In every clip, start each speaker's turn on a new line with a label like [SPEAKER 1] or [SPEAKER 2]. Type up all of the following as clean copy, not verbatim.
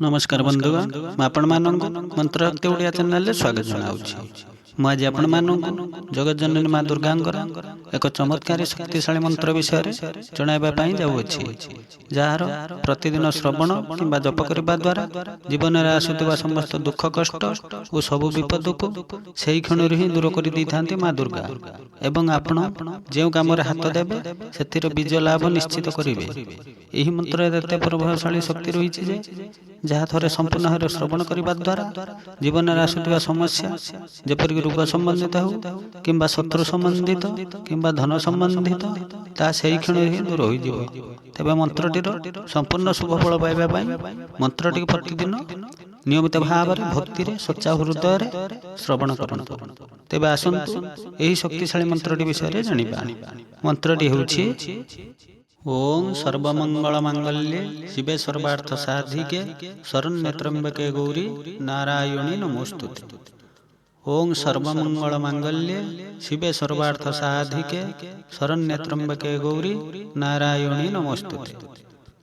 [SPEAKER 1] नमस्कार बंधुगण मैं आपण मानक मंत्र शक्ति ओडिया चैनल रे स्वागत जनाउछि। मु आज आपण मानक जगत जननी माँ दुर्गांकर एक चमत्कारी शक्तिशाली मंत्र विषय रे जणाइबा पई जाउछि, जार प्रतिदिन श्रवण किंबा जप करबा द्वारा जीवन रे आसुथिबा समस्त दुख कष्ट और सब विपद को सेही क्षण रे ही दूर करि दैथांती माँ दुर्गा एवं आपण जेउ काम रे हाथ देबे सेतिर विजय लाभ निश्चित करिवे। एही मंत्र रे एते प्रभावशाली शक्ति रहिछि जे जहाँ थोड़े संपूर्ण भाव श्रवण करने द्वारा जीवन में आसुवा समस्या जेपरिक रोग संबंधित हो कि शत्रु संबंधित कि धन संबंधित ता से क्षण ही दूर हो तेज मंत्रटीर संपूर्ण शुभ फल पाइबा मंत्रटी प्रतिदिन नियमित भाव में भक्ति सच्चा हृदय श्रवण करंतु। तेज आसतु यही शक्तिशाली मंत्रटी विषय जानिबा। मंत्रटी होछि ओम सर्वमंगल मांगल्ये शिवे सर्वार्थ साधिके शरण्ये त्र्यंबके गौरी नारायणी नमोस्तुते। ओम सर्वमंगल मांगल्ये शिवे सर्वार्थ साधिके शरण्ये त्र्यंबके गौरी नारायणी नमोस्तुते।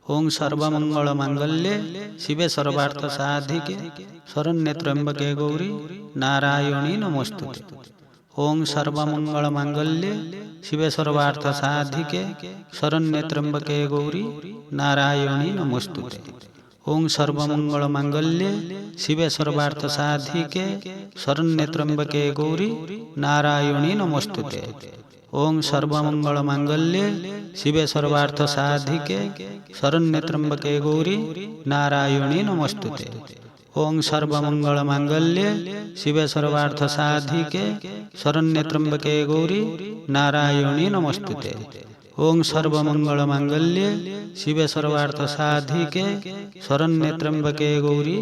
[SPEAKER 1] ओम सर्वमंगल मांगल्ये शिवे सर्वार्थ साधिके शरण्ये त्र्यंबके गौरी नारायणी नमोस्तुते। ओम सर्वमंगल मांगल्ये शिवे सर्वार्थ साधिके शरण्ये त्र्यंबके गौरी नारायणी नमोस्तुते। ओम सर्वमंगल मांगल्ये शिवे सर्वार्थ साधिके शरण्ये त्र्यंबके गौरी नारायणी नमोस्तुते। ओम सर्वमंगल मांगल्ये शिवे सर्वार्थ साधिके शरण्ये त्र्यंबके गौरी नारायणी नमोस्तुते। ओम सर्वमंगल मांगल्ये शिवे सर्वार्थ साधिके शरण्ये त्र्यंबके गौरी नारायणी नमोस्तुते। ओम सर्वमंगल मांगल्ये शिवे सर्वार्थ साधिके शरण्ये त्र्यंबके गौरी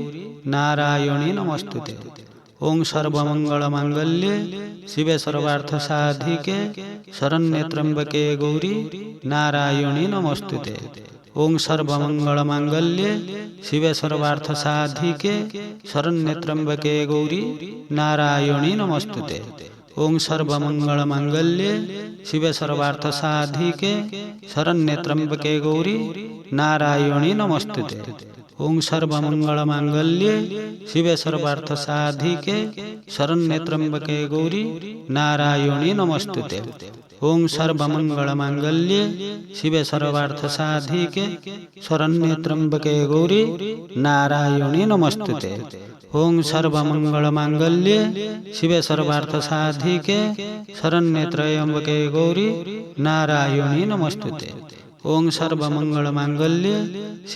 [SPEAKER 1] नारायणी नमोस्तुते। ओम सर्वमंगल मांगल्ये शिवे सर्वार्थ साधिके शरण्ये त्र्यंबके गौरी नारायणी नमोस्तुते। ओम सर्वमंगल मांगल्ये शिवे सर्वार्थ साधिके शरण्ये त्र्यंबके गौरी नारायणी नमोस्तुते। ओम सर्वमंगल मांगल्ये शिवे सर्वार्थ साधिके शरण्ये त्र्यंबके गौरी नारायणी नमोस्तुते। ओम सर्वमंगल मांगल्ये शिवे सर्वार्थ साधिके शरण्ये त्र्यंबके गौरी नारायणी नमोस्तुते। ओम सर्वमंगल मांगल्ये शिवे सर्वार्थ साधिके शरण्ये त्र्यंबके गौरी नारायणी नमोस्तुते। ओम सर्वमंगल मांगल्ये शिवे सर्वार्थ साधिके शरण्ये त्र्यंबके गौरी नारायणी नमोस्तुते। ओम सर्वमंगल मांगल्ये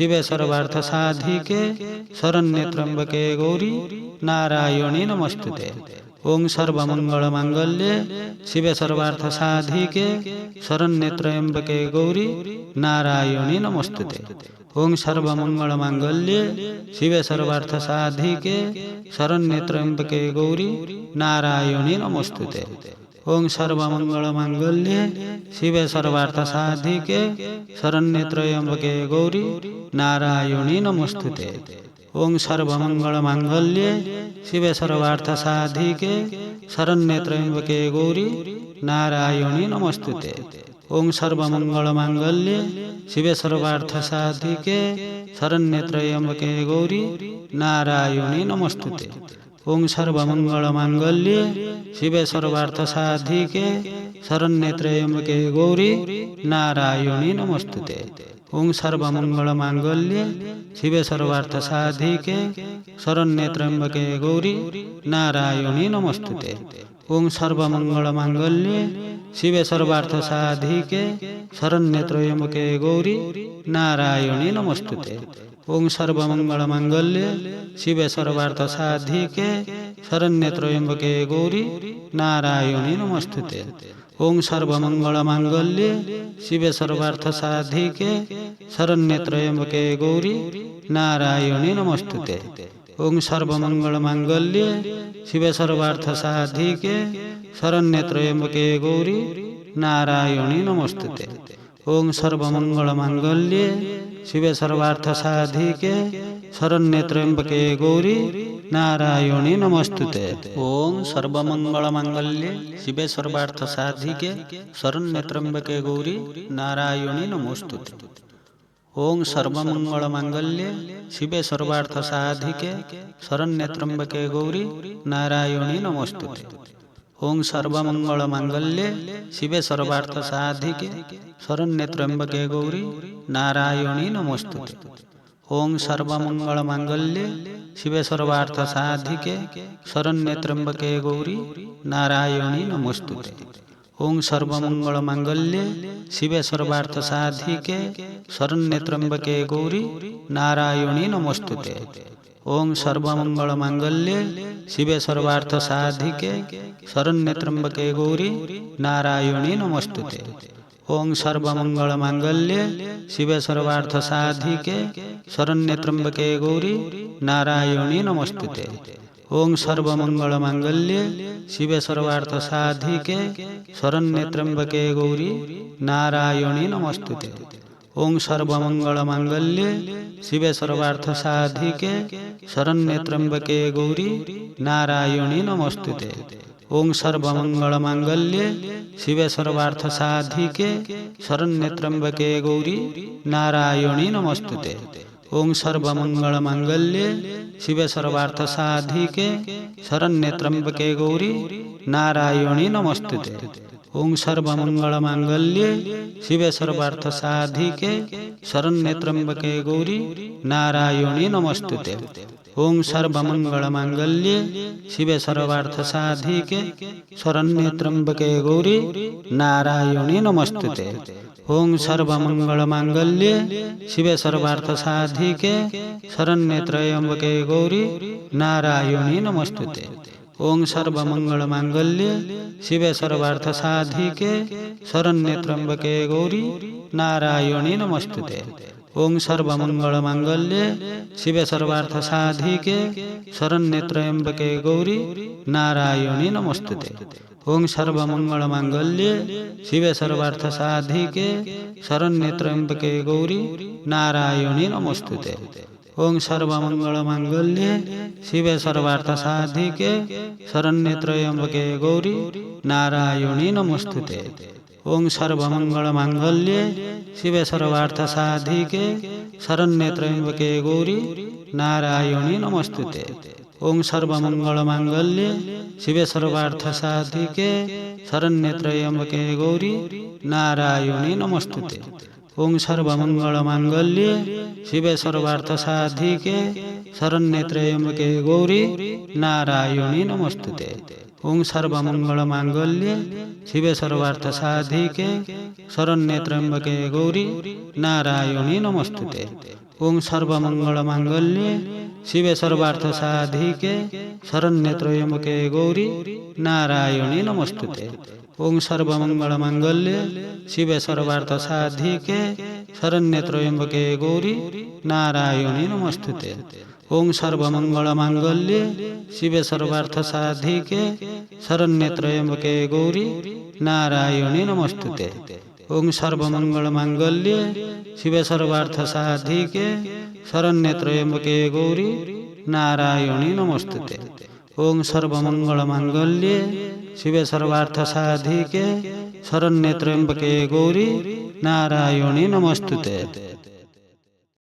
[SPEAKER 1] शिवे सर्वार्थ साधिके शरण्ये त्र्यंबके गौरी नारायणी नमोस्तुते। ओम सर्वमंगल मांगल्ये शिवे सर्वार्थ साधिके शरण्ये त्र्यंबके गौरी नारायणी नमोस्तुते। ओम सर्वमंगल मांगल्ये शिवे सर्वार्थ साधिके शरण्ये त्र्यंबके गौरी नारायणी नमोस्तुते। ओम सर्वमंगल मांगल्ये शिवे सर्वार्थ साधिके शरण्ये त्र्यंबके गौरी नारायणी नमोस्तुते। ओम सर्वमंगल मांगल्ये शिवे सर्वार्थ साधिके शरण्ये त्र्यंबके गौरी नारायणी नमोस्तुते। ओम सर्वमंगल मांगल्ये शिवे सर्वार्थ साधिके शरण्ये त्र्यंबके गौरी नारायणी नमोस्तुते। ओम सर्वमंगल मांगल्ये शिवे सर्वार्थ साधिके शरण्ये त्र्यंबके गौरी नारायणी नमोस्तुते। ओम सर्वमंगल मांगल्ये शिवे सर्वार्थ साधिके शरण्ये त्र्यंबके गौरी नारायणी नमोस्तुते। ओम सर्वमंगल मांगल्ये शिवे सर्वार्थ साधिके शरण्ये त्र्यंबके गौरी नारायणी नमोस्तुते। ओम सर्वमंगल मांगल्ये शिवे सर्वार्थ साधिके शरण्ये त्र्यंबके गौरी नारायणी नमोस्तुते। ओम सर्वमंगल मांगल्ये शिवे सर्वार्थ साधिके शरण्ये त्र्यंबके गौरी नारायणी नमोस्तुते। ओम सर्वमंगल मांगल्ये शिवे सर्वार्थ साधिके शरण्ये त्र्यंबके गौरी नारायणी नमोस्तुते। ओम सर्वमंगल मांगल्ये शिवे सर्वार्थ साधिके शरण्ये त्र्यंबके गौरी नारायणी नमोस्तुते। ओम सर्वमंगल मांगल्ये शिवे सर्वार्थ साधिके शरण्ये त्र्यंबके गौरी नारायणी नमोस्तुते। ओं सर्वमंगलमांगल्ये शिवे सर्वार्थसाधिके शरण्ये त्र्यंबके गौरी नारायणी नमोस्तुते। ओं सर्वमंगलमांगल्ये शिवे सर्वार्थसाधिके शरण्ये त्र्यंबके गौरी नारायणी नमोस्तुते। ओं सर्वमंगलमांगल्ये शिवे सर्वार्थसाधिके शरण्ये त्र्यंबके गौरी नारायणी नमोस्तुते। ओं सर्वमंगलमांगल्ये शिवे सर्वार्थसाधिके शरण्ये त्र्यंबके गौरी नारायणी नमोस्तुते। ओं सर्वमंगलमांगल्ये शिवे सर्वार्थसाधिके शरण्ये त्र्यंबके गौरी नारायणी नमोस्तुते। ओं सर्वमंगलमांगल्ये शिवे सर्वार्थसाधिके शरण्ये त्र्यंबके गौरी नारायणी नमोस्तुते। ओं सर्वमंगलमांगल्ये शिवे सर्वार्थसाधिके शरण्ये त्र्यंबके गौरी नारायणी नमोस्तुते। ओं सर्वमंगलमांगल्ये शिवे सर्वार्थसाधिके शरण्ये त्र्यंबके गौरी नारायणी नमोस्तुते। ओं सर्वमंगलमांगल्ये शिवे सर्वार्थसाधिके शरण्ये त्र्यंबके गौरी नारायणी नमोस्तुते। ओं सर्वमंगलमांगल्ये शिवे सर्वार्थसाधिके शरण्ये त्र्यंबके गौरी नारायणी नमोस्तुते। ओं सर्वमंगलमांगल्ये शिवे सर्वार्थसाधिके शरण्ये त्र्यंबके गौरी नारायणी नमोस्तुते। ओं सर्वमंगलमांगल्ये शिवे सर्वार्थसाधिके शरण्ये त्र्यंबके गौरी नारायणी नमोस्तुते। ओं सर्वमंगलमांगल्ये शिवे सर्वार्थसाधिके शरण्ये त्र्यंबके गौरी नारायणी नमोस्तुते। ओं सर्वमंगलमांगल्ये शिवे सर्वार्थसाधिके शरण्ये त्र्यंबके गौरी नारायणी नमोस्तुते। ओं सर्वमंगलमांगल्ये शिवे सर्वार्थसाधिके शरण्ये त्र्यंबके गौरी नारायणी नमोस्तुते। ओं सर्वमंगलमांगल्ये शिवे सर्वार्थसाधिके शरण्ये त्र्यंबके गौरी नारायणी नमोस्तुते। ओं सर्वमंगलमांगल्ये शिवे सर्वार्थसाधिके शरण्ये त्र्यंबके गौरी नारायणी नमोस्तुते। ओं सर्वमंगलमांगल्ये शिवे सर्वार्थसाधिके शरण्ये त्र्यंबके गौरी नारायणी नमोस्तुते। ओं सर्वमंगलमांगल्ये शिवे सर्वार्थसाधिके शरण्ये त्र्यंबके गौरी नारायणी नमोस्तुते। ओं सर्वमंगलमांगल्ये शिवे सर्वार्थसाधिके शरण्ये त्र्यंबके गौरी नारायणी नमोस्तुते। ओं सर्वमंगलमांगल्ये शिवे सर्वार्थसाधिके शरण्ये त्र्यंबके गौरी नारायणी नमोस्तुते। ओं सर्वमंगलमांगल्ये शिवे सर्वार्थसाधिके शरण्ये त्र्यंबके गौरी नारायणी नमोस्तुते। ओं सर्वमंगलमांगल्ये शिवे सर्वार्थसाधिके शरण्ये त्र्यंबके गौरी नारायणी नमोस्तुते। ओं सर्वमंगलमांगल्ये शिवे सर्वार्थसाधिके शरण्ये त्र्यंबके गौरी नारायणी नमोस्तुते। ओं सर्वमंगलमांगल्ये शिवे सर्वार्थसाधिके शरण्ये त्र्यंबके गौरी नारायणी नमोस्तुते। ओं सर्वमंगलमांगल्ये शिवे सर्वार्थसाधिके शरण्ये त्र्यंबके गौरी नारायणी नमोस्तुते।